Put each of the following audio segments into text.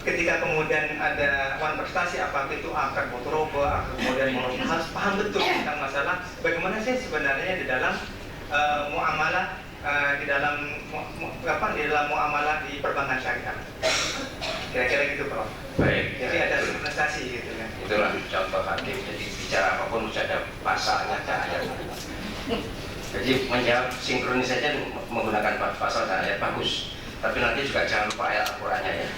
ketika kemudian ada wan prestasi apa itu akad motoroba, kemudian harus paham betul tentang masalah bagaimana sih sebenarnya di dalam muamalah di dalam muamalah di perbankan syariah. Kira-kira gitu, Prof. Baik. Jadi ada sinkronisasi gitu kan. Itulah contoh hakim. Jadi bicara apapun harus ada pasalnya, ada ayatnya. Jadi menjawab sinkronis saja menggunakan pasal dan ayat bagus. Tapi nanti juga jangan lupa ayat Al-Qur'annya ya.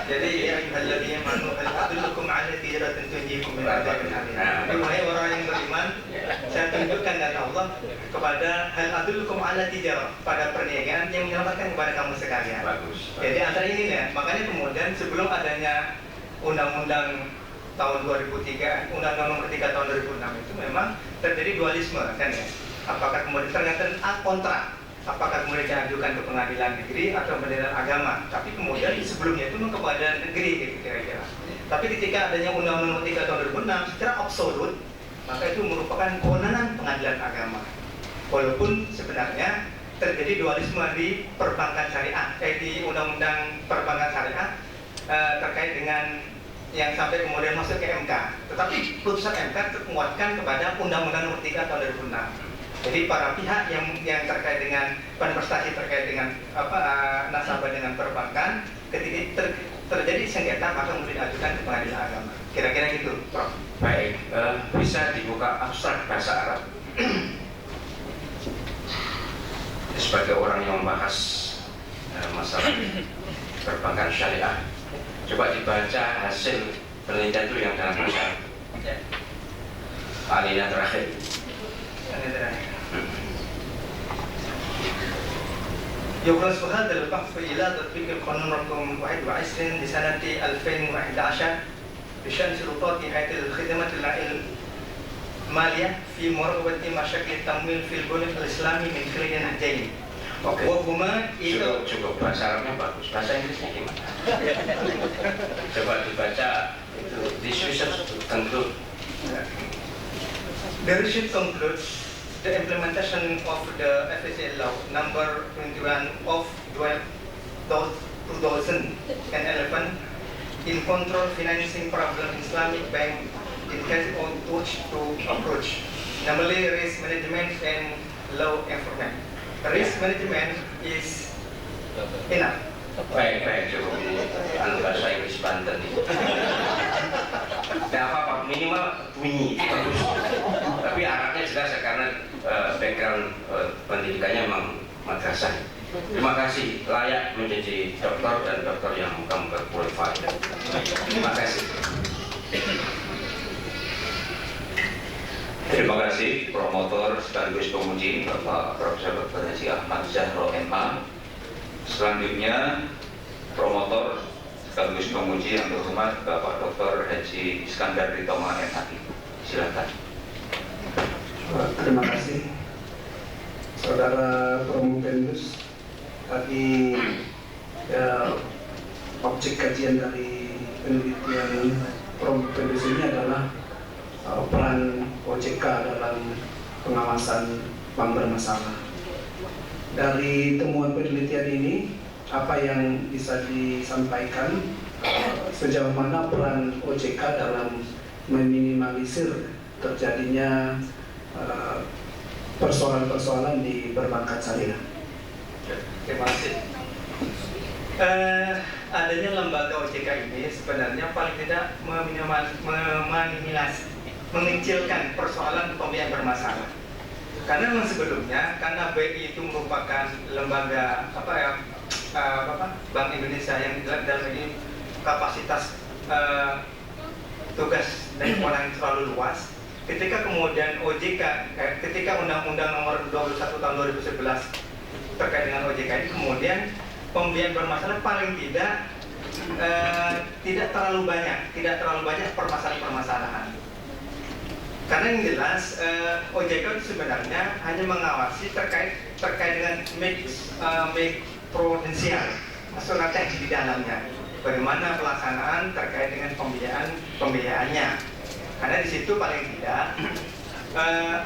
Jadi ya ayyuhalladzina amanu hal adullukum 'ala tijaratin tunjikum min 'adzabin alim. Jadi wahai orang yang beriman, saya tunjukkan dari Allah kepada hal adullukum 'ala tijarah, pada perniagaan yang menyelamatkan kepada kamu sekalian. Bagus. Jadi antara ini ya, makanya kemudian sebelum adanya undang-undang tahun 2003, undang-undang nomor 3 tahun 2006 itu memang terjadi dualisme kan ya. Apakah kemudian ternyata kontrak? Apakah kemudian diajukan ke pengadilan negeri atau pengadilan agama? Tapi kemudian sebelumnya itu ke pengadilan negeri gitu kira-kira. Tapi ketika adanya Undang-Undang Nomor 3 Tahun 2006 secara absolut, maka itu merupakan kewenangan pengadilan agama. Walaupun sebenarnya terjadi dualisme di perbankan syariah, di Undang-Undang Perbankan Syariah terkait dengan yang sampai kemudian masuk ke MK. Tetapi putusan MK menguatkan kepada Undang-Undang Nomor 3 Tahun 2006. Jadi para pihak yang terkait dengan prestasi terkait dengan nasabah dengan perbankan, ketika terjadi sengketa maka kemudian diajukan ke pengadilan agama. Kira-kira gitu, Prof. Baik, bisa dibuka abstrak bahasa Arab. Sebagai orang yang membahas masalah perbankan syariah, coba dibaca hasil penelitian itu yang dalam bahasa Arab. Alinea terakhir. يبرز هذا البحث إلى تطبيق القانون رقم 21 لسنة 2011 بشأن سلطات هيئة الخدمات المالية في مراقبة مشاكل التمويل في البنوك الإسلامي من خلال نهجين. وهما cukup bahasa Arabnya bagus, bahasa Inggrisnya gimana? Coba dibaca itu. This research conclude. The research concludes the implementation of the FSA law number 21 of 2011 in control financing problem Islamic bank in case of which to approach, namely risk management and law enforcement. Risk management is enough. Baik, cukup ini bahasa Inggris Banten ini. Tidak apa-apa, minimal bunyi bagus. Tapi Arabnya jelas ya, karena background pendidikannya memang madrasah. Terima kasih, layak menjadi dokter dan dokter yang kamu berqualified. Terima kasih. Terima kasih promotor sekaligus penguji Bapak Profesor Dr. Haji Ahmad Zahro MA. Selanjutnya promotor sekaligus penguji yang terhormat Bapak Dr. Haji Iskandar Ritoma MHI. Silakan. Terima kasih Saudara Promovenus. Tadi objek kajian dari penelitian Promovenus ini adalah peran OJK dalam pengawasan bank bermasalah. Dari temuan penelitian ini, apa yang bisa disampaikan sejauh mana peran OJK dalam meminimalisir terjadinya persoalan-persoalan di perbankan syariah. Terima kasih. Adanya lembaga OJK ini sebenarnya paling tidak mengecilkan persoalan pembiayaan bermasalah. Karena memang sebelumnya, karena BI itu merupakan lembaga Bank Indonesia yang dalam ini kapasitas tugas dan kewenangan terlalu luas. Ketika kemudian OJK, ketika Undang-Undang Nomor 21 Tahun 2011 terkait dengan OJK ini, kemudian pembiayaan bermasalah paling tidak terlalu banyak permasalahan-permasalahan. Karena yang jelas OJK itu sebenarnya hanya mengawasi terkait dengan mikroprudensial, masalah teknis di dalamnya, bagaimana pelaksanaan terkait dengan pembiayaannya. Karena di situ paling tidak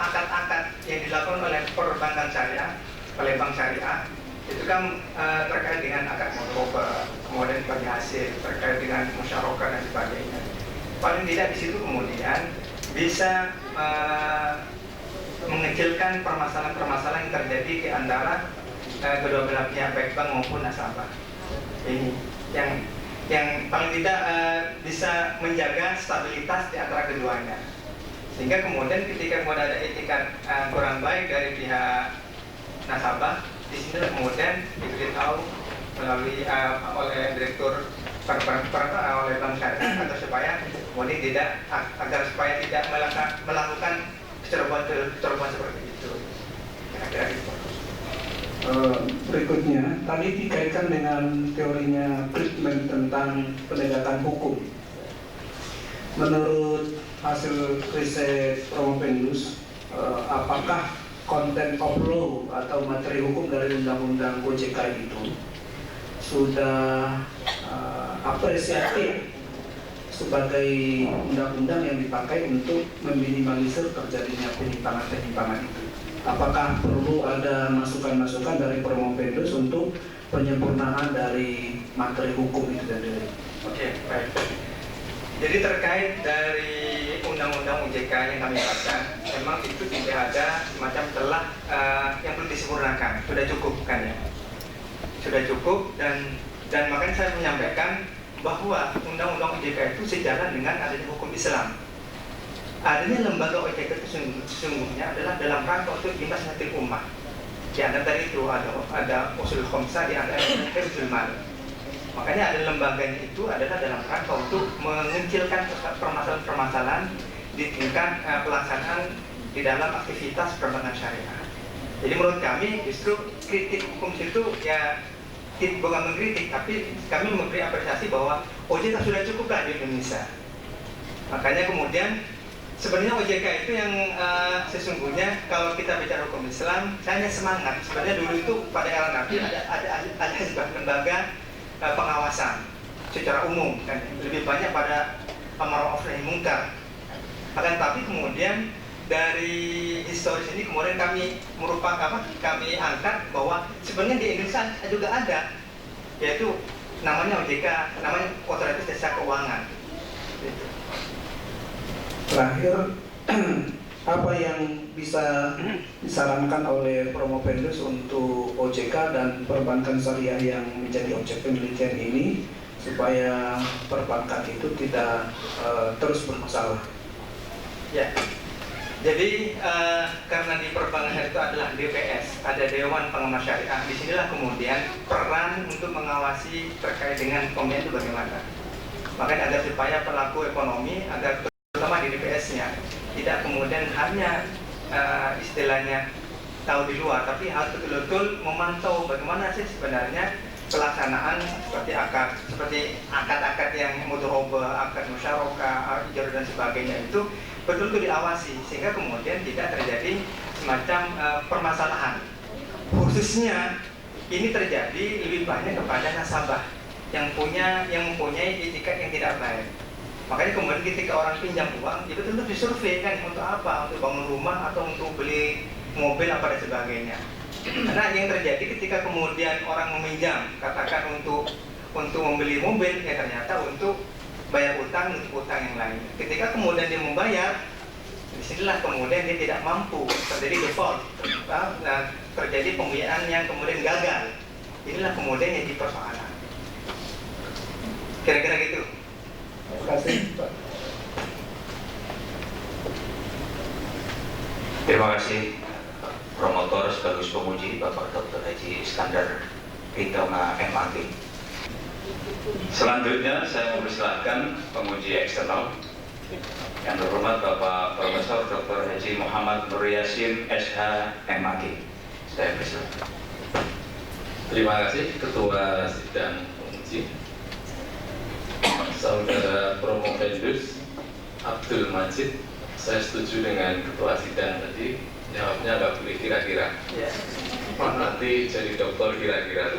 akad-akad yang dilakukan oleh perbankan syariah, oleh bank syariah itu kan terkait dengan akad motoroba, kemudian bagi hasil terkait dengan musyarakah dan sebagainya. Paling tidak di situ kemudian bisa mengecilkan permasalahan-permasalahan yang terjadi di antara kedua belah pihak baik bank maupun nasabah. Ini yang paling tidak bisa menjaga stabilitas di antara keduanya. Sehingga kemudian ketika kemudian ada etikat kurang baik dari pihak nasabah, di sini kemudian diberitahu melalui oleh direktur oleh bank syariah atau supaya kemudian tidak agar supaya tidak melakukan kecerobohan seperti itu. Kira-kira gitu. Berikutnya, tadi dikaitkan dengan teorinya Friedman tentang penegakan hukum. Menurut hasil riset Promopendus, apakah content of law atau materi hukum dari undang-undang OJK itu sudah apresiatif sebagai undang-undang yang dipakai untuk meminimalisir terjadinya penyimpangan-penyimpangan itu? Apakah perlu ada masukan-masukan dari Promopendus untuk penyempurnaan dari materi hukum itu sendiri? Oke, baik. Jadi terkait dari undang-undang OJK yang kami baca, memang itu tidak ada semacam celah yang perlu disempurnakan. Sudah cukup kan ya? Sudah cukup dan makanya saya menyampaikan bahwa undang-undang OJK itu sejalan dengan adanya hukum Islam. Adanya lembaga OJK itu sesungguhnya adalah dalam rangka untuk dinasihatil ummah. Di antara dari itu ada usul khamsah, di antara hifdzul mal. Makanya ada lembaganya itu adalah dalam rangka untuk mengecilkan permasalahan-permasalahan di tingkat pelaksanaan di dalam aktivitas perbankan syariah. Jadi menurut kami justru kritik hukum itu ya bukan mengkritik, tapi kami memberi apresiasi bahwa OJK sudah cukuplah di Indonesia. Makanya kemudian sebenarnya OJK itu yang sesungguhnya kalau kita bicara hukum Islam, saya hanya semangat. Sebenarnya dulu itu pada era Nabi ada sebuah lembaga pengawasan secara umum, kan lebih banyak pada amar ma'ruf nahi munkar. Akan tapi kemudian dari historis ini kemudian kami kami angkat bahwa sebenarnya di Indonesia juga ada, yaitu namanya OJK, namanya Otoritas Jasa Keuangan. Gitu. Terakhir, apa yang bisa disarankan oleh Promopendus untuk OJK dan perbankan syariah yang menjadi objek penelitian ini supaya perbankan itu tidak terus bermasalah? Ya, jadi karena di perbankan itu adalah DPS, ada Dewan Pengawas Syariah. Disinilah kemudian peran untuk mengawasi terkait dengan pembiayaan itu bagaimana. Makanya agar supaya pelaku ekonomi, agar terutama di DPS-nya tidak kemudian hanya istilahnya tahu di luar, tapi harus betul-betul memantau bagaimana sih sebenarnya pelaksanaan seperti akad-akad yang mudharabah, akad musyarakah, ijarah dan sebagainya itu betul-betul diawasi sehingga kemudian tidak terjadi semacam permasalahan. Khususnya ini terjadi lebih banyak kepada nasabah yang mempunyai etikat yang tidak baik. Makanya kemudian ketika orang pinjam uang, itu tentu disurvei kan untuk apa? Untuk bangun rumah atau untuk beli mobil apa dan sebagainya. Karena yang terjadi ketika kemudian orang meminjam, katakan untuk membeli mobil, ya ternyata untuk bayar utang untuk utang yang lain. Ketika kemudian dia membayar, disinilah kemudian dia tidak mampu, terjadi default, terjadi pembiayaan yang kemudian gagal. Inilah kemudian yang dipersoalkan. Kira-kira gitu. Terima kasih, Pak. Terima kasih promotor sekaligus pemuji Bapak Dr. Haji Iskandar Ridona MAG. Selanjutnya saya mempersilahkan pemuji eksternal yang terhormat Bapak Profesor Dr. Haji Muhammad Nur Yasin SH MAG. Saya persilahkan. Terima kasih Ketua Sidang Pemuji Saudara Promopendus Abdul Majid. Saya setuju dengan Ketua Sidang tadi, jawabnya nggak boleh kira-kira. Nanti jadi dokter kira-kira.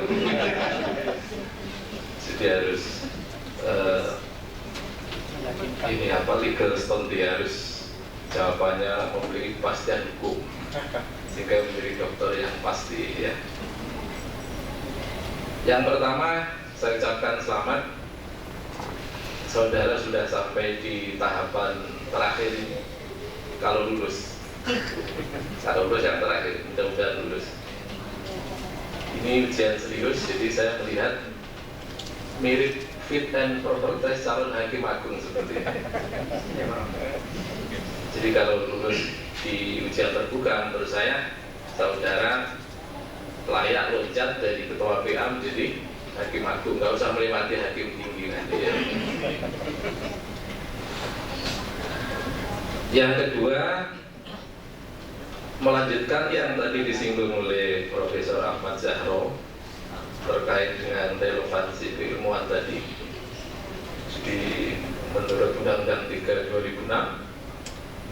Jadi harus legal stone, dia harus jawabannya memiliki kepastian hukum sehingga menjadi dokter yang pasti ya. Yang pertama saya ucapkan selamat. Saudara sudah sampai di tahapan terakhir ini. Kalau lulus yang terakhir, mudah-mudahan lulus. Ini ujian serius, jadi saya melihat mirip fit and proper test calon hakim agung seperti ini. Jadi kalau lulus di ujian terbuka, menurut saya saudara layak loncat dari ketua PA menjadi hakim agung, nggak usah melewati hakim tinggi nanti ya. Yang kedua, melanjutkan yang tadi disinggung oleh Profesor Ahmad Zahro terkait dengan relevansi keilmuan tadi. Jadi menurut Undang-Undang 3 2006,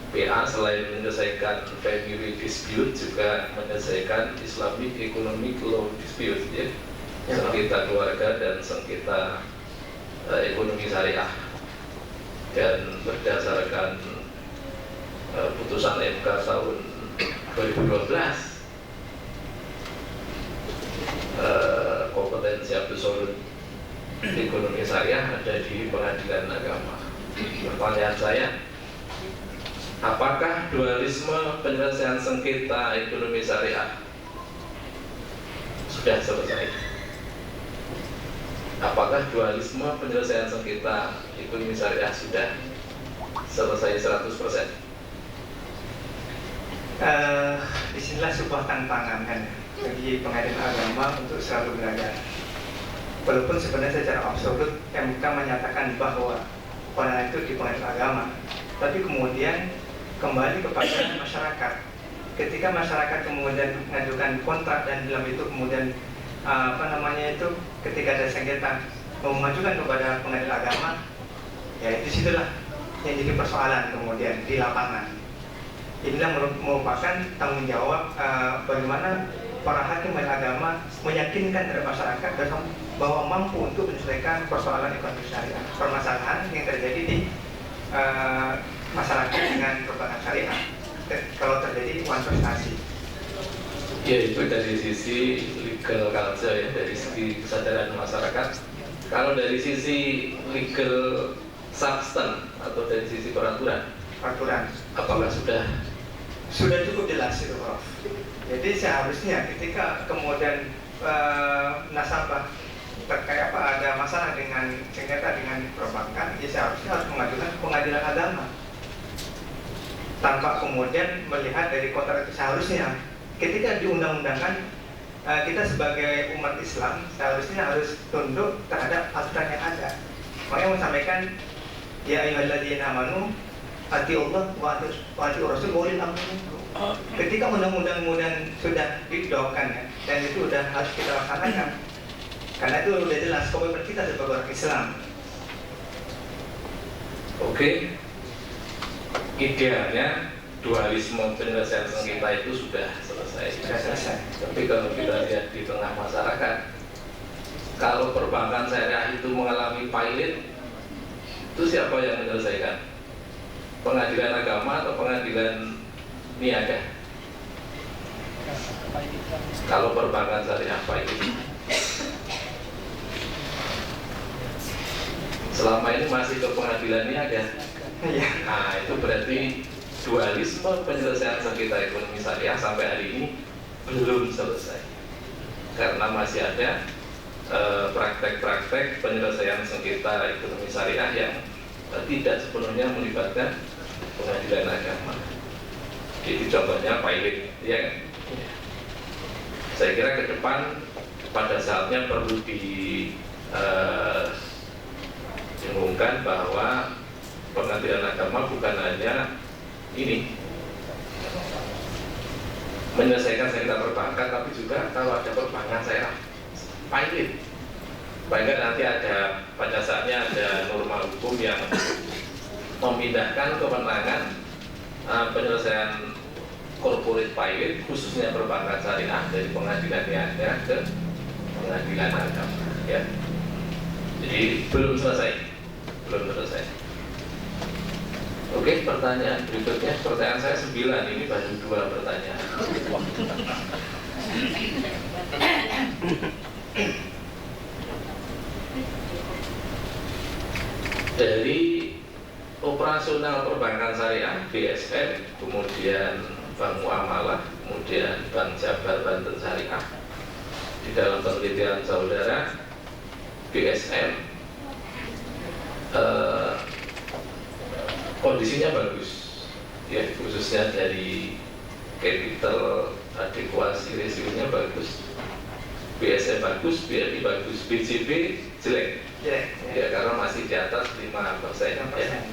PA selain menyelesaikan family dispute juga menyelesaikan Islamic Economic Law dispute, ya, sengketa keluarga dan sengketa ekonomi syariah. Dan berdasarkan putusan MK tahun 2012, kompetensi absolut ekonomi syariah ada di pengadilan agama. Pertanyaan saya, apakah dualisme penyelesaian sengketa ekonomi syariah sudah selesai? Apakah dualisme penyelesaian sengketa ekonomi syariah sudah selesai 100%? Disinilah sebuah tantangan kan bagi pengadilan agama untuk selalu belajar. Walaupun sebenarnya secara absolut MK menyatakan bahwa kewenangan itu di pengadilan agama, tapi kemudian kembali kepada masyarakat. Ketika masyarakat kemudian mengajukan kontrak dan dalam itu kemudian ketika ada sengketa mengajukan kepada pengadilan agama, ya itu situlah yang jadi persoalan kemudian di lapangan. Inilah merupakan tanggung jawab bagaimana para hakim agama meyakinkan terhadap masyarakat bahwa mampu untuk menyelesaikan persoalan ekonomi syariah, permasalahan yang terjadi di masyarakat dengan perbankan syariah kalau terjadi kontestasi. Ya, itu dari sisi legal culture ya, dari segi kesadaran masyarakat. Kalau dari sisi legal substance atau dari sisi peraturan, apakah sudah cukup jelas itu, Prof. Jadi seharusnya ketika kemudian nasabah terkait ada masalah dengan sengketa dengan perbankan, ya seharusnya harus mengajukan pengadilan agama tanpa kemudian melihat dari kontrak itu. Seharusnya ketika diundang-undangkan, kita sebagai umat Islam seharusnya harus tunduk terhadap aturan yang ada. Makanya mau sampaikan, ya ayyuhalladzina amanu atiullah wa atiur rasul wa ulil amri minkum. Ketika undang-undang kemudian sudah didokkan ya, dan itu sudah harus kita laksanakan, karena itu sudah jelas komitmen kita sebagai orang Islam. Oke, idealnya dualisme penyelesaian sengketa itu sudah selesai. Tapi kalau kita lihat di tengah masyarakat, kalau perbankan syariah itu mengalami pilot, itu siapa yang menyelesaikan? Pengadilan agama atau pengadilan niaga? Kalau perbankan syariah pilot, selama ini masih ke pengadilan niaga. Nah, itu berarti dualisme penyelesaian sengketa ekonomi syariah sampai hari ini belum selesai, karena masih ada praktek-praktek penyelesaian sengketa ekonomi syariah yang tidak sepenuhnya melibatkan pengadilan agama. Jadi contohnya pilot, ya. Saya kira ke depan pada saatnya perlu diumumkan bahwa pengadilan agama bukan hanya ini menyelesaikan sengketa perbankan, tapi juga kalau ada perbankan syariah pilot. Bahkan nanti ada pada saatnya ada norma hukum yang memindahkan kewenangan penyelesaian corporate pilot khususnya perbankan syariah dari pengadilan niaga ke pengadilan agama. Ya. Jadi belum selesai. Oke, pertanyaan berikutnya. Pertanyaan saya 9, ini baru 2 pertanyaan. dari operasional perbankan syariah BSN, kemudian Bank Muamalah, kemudian Bank Jabar Banten Syariah. Di dalam penelitian saudara, BSN kondisinya bagus, ya, khususnya dari capital adequacy ratio-nya bagus. BSN bagus, BRI bagus, BJB jelek. Ya, karena masih di atas 5%. Ya.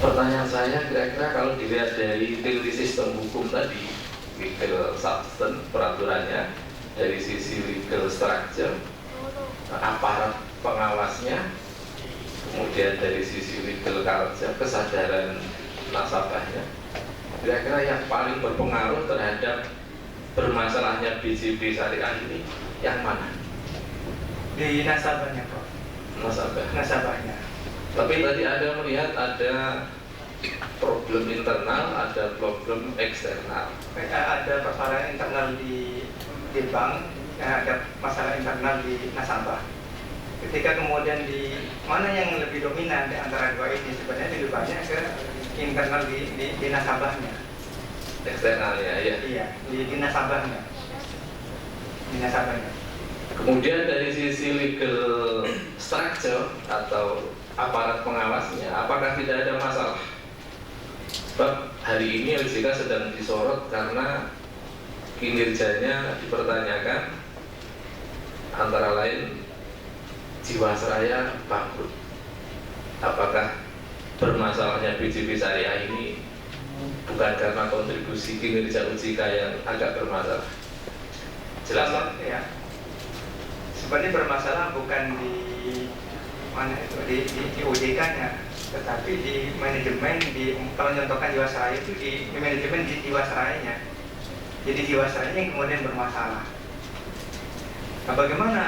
Pertanyaan saya, kira-kira kalau dilihat dari teori sistem hukum tadi, legal substance, peraturannya, dari sisi legal structure, aparat pengawasnya, kemudian dari sisi legal culture, kesadaran nasabahnya, kira-kira yang paling berpengaruh terhadap bermasalahnya BJB syariah ini yang mana? Di nasabahnya, Prof. Nasabahnya. Tapi tadi ada melihat ada problem internal, ada problem eksternal. Ada persoalan internal di bank, ada masalah internal di nasabah. Ketika kemudian di mana yang lebih dominan di antara dua ini, sebenarnya lebih banyak ke internal di nasabahnya. Eksternalnya, ya. Iya, di nasabahnya. Di nasabahnya. Kemudian dari sisi legal structure atau aparat pengawasnya, apakah tidak ada masalah? Sebab hari ini OJK sedang disorot karena kinerjanya dipertanyakan, antara lain Jiwasraya bangkrut. Apakah bermasalahnya BJB Syariah ini bukan karena kontribusi kinerja OJK yang agak bermasalah? Jelas ya. Sebenarnya bermasalah bukan di mana itu di OJK-nya, tetapi di manajemen, kalau contohkan Jiwasraya itu di manajemen di Jiwasrayanya. Jadi Jiwasrayanya yang kemudian bermasalah. Nah, bagaimana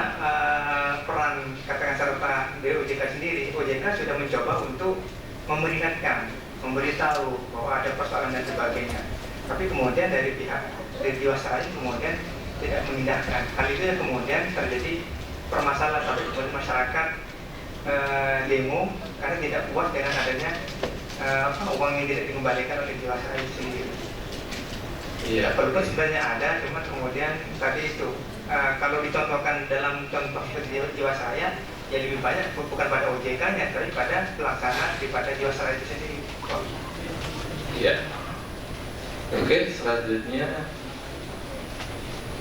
peran katakan serta dari OJK sendiri? OJK sudah mencoba untuk memperingatkan, memberitahu bahwa ada persoalan dan sebagainya. Tapi kemudian dari pihak dari Jiwasraya kemudian tidak mengindahkan. Hal itu yang kemudian terjadi permasalahan, tapi kemudian masyarakat demo karena tidak puas dengan adanya uang yang tidak dikembalikan oleh Jiwasraya itu sendiri. Iya. Walaupun sebenarnya ada, cuma kemudian tadi itu kalau dicontohkan dalam contoh Jiwasraya, ya lebih banyak bukan pada OJK-nya, tapi pada pelaksanaan daripada Jiwasraya itu sendiri. Iya. Oke, selanjutnya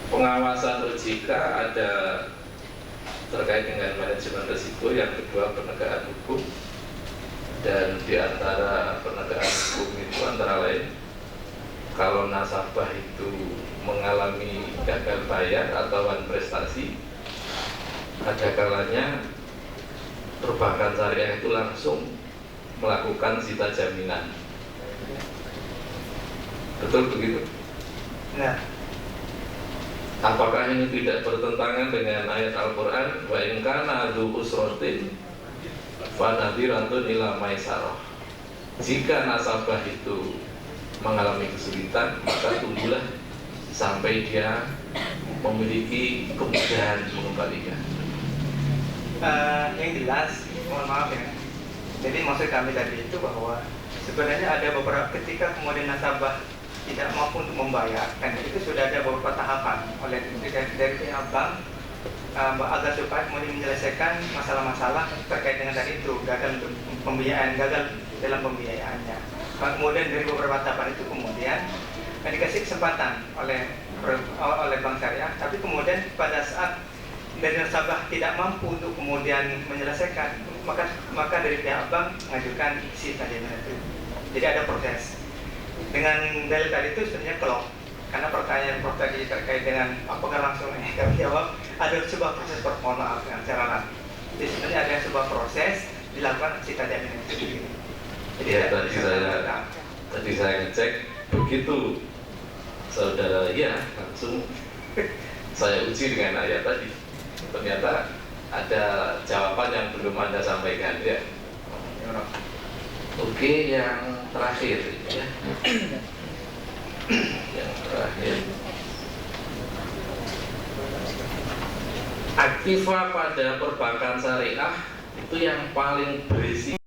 pengawasan OJK ada terkait dengan manajemen risiko, yang kedua penegakan hukum, dan di antara penegakan hukum itu antara lain kalau nasabah itu mengalami gagal bayar atau wan prestasi, ada kalanya perbankan syariah itu langsung melakukan sita jaminan. Betul begitu? Nah, apakah ini tidak bertentangan dengan ayat Al-Quran? Wa in kana dzu usratin fa nadhiratun ila maisarah. Jika nasabah itu mengalami kesulitan, maka tunggulah sampai dia memiliki kemudahan mengembalikan. Yang jelas, mohon maaf ya. Jadi maksud kami tadi itu bahwa sebenarnya ada beberapa ketika kemudian nasabah tidak mampu untuk membayar, dan itu sudah ada beberapa tahapan oleh dari pihak bank agar supaya kemudian menyelesaikan masalah-masalah terkait dengan tadi itu gagal pembiayaan, gagal dalam pembiayaannya. Kemudian dari beberapa tahapan itu kemudian dikasih kesempatan oleh bank syariah, tapi kemudian pada saat dari nasabah tidak mampu untuk kemudian menyelesaikan, maka dari pihak bank mengajukan sita jaminan itu. Jadi ada proses. Dengan dalil tadi itu sebenarnya kelop, karena pertanyaan Prof tadi terkait dengan apakah langsung kami jawab ada sebuah proses, mohon maaf dengan cara jadi sebenarnya ada sebuah proses dilakukan sita jaminan itu sendiri. Jadi Ya, tadi saya ngecek begitu saudara, ya langsung saya uji dengan ayat tadi. Ternyata ada jawaban yang belum Anda sampaikan, ya. Oke, yang terakhir ya. Yang terakhir. aktiva pada perbankan syariah itu yang paling berisiko